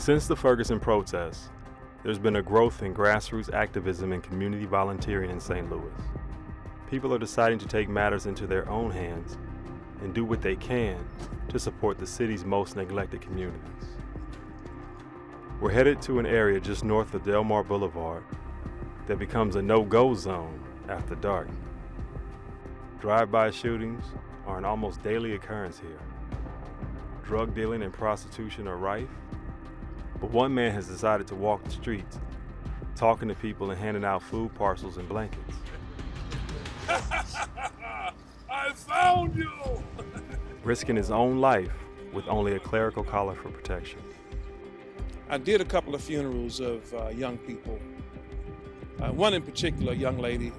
Since the Ferguson protests, there's been a growth in grassroots activism and community volunteering in St. Louis. People are deciding to take matters into their own hands and do what they can to support the city's most neglected communities. We're headed to an area just north of Delmar Boulevard that becomes a no-go zone after dark. Drive-by shootings are an almost daily occurrence here. Drug dealing and prostitution are rife, but one man has decided to walk the streets, talking to people and handing out food parcels and blankets. I found you! Risking his own life with only a clerical collar for protection. I did a couple of funerals of young people. One in particular, a young lady,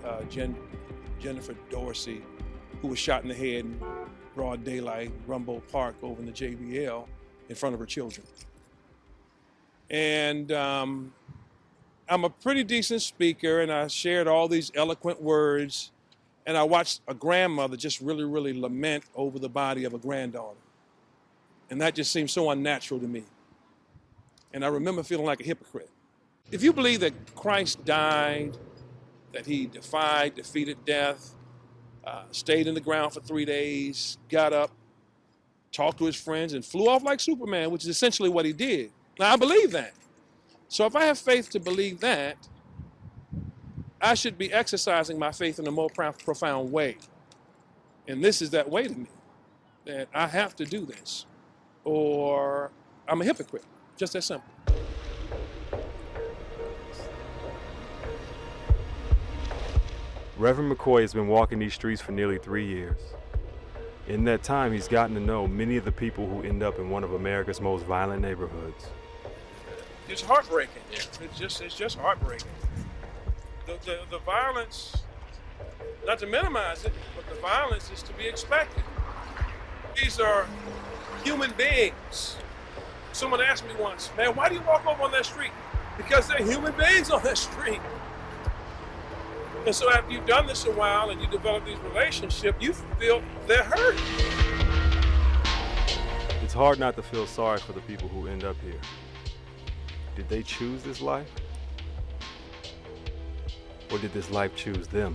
Jennifer Dorsey, who was shot in the head in broad daylight, Rumbold Park over in the JBL in front of her children. And I'm a pretty decent speaker, and I shared all these eloquent words, and I watched a grandmother just really lament over the body of a granddaughter. And that just seemed so unnatural to me. And I remember feeling like a hypocrite. If you believe that Christ died, that he defeated death, stayed in the ground for 3 days, got up, talked to his friends, and flew off like Superman, which is essentially what he did. Now, I believe that. So if I have faith to believe that, I should be exercising my faith in a more profound way. And this is that way to me, that I have to do this, or I'm a hypocrite. Just that simple. Reverend McCoy has been walking these streets for nearly 3 years. In that time, he's gotten to know many of the people who end up in one of America's most violent neighborhoods. It's heartbreaking. It's just heartbreaking. The violence, not to minimize it, but the violence is to be expected. These are human beings. Someone asked me once, man, why do you walk over on that street? Because there are human beings on that street. And so after you've done this a while and you develop these relationships, you feel they're hurt. It's hard not to feel sorry for the people who end up here. Did they choose this life? Or did this life choose them?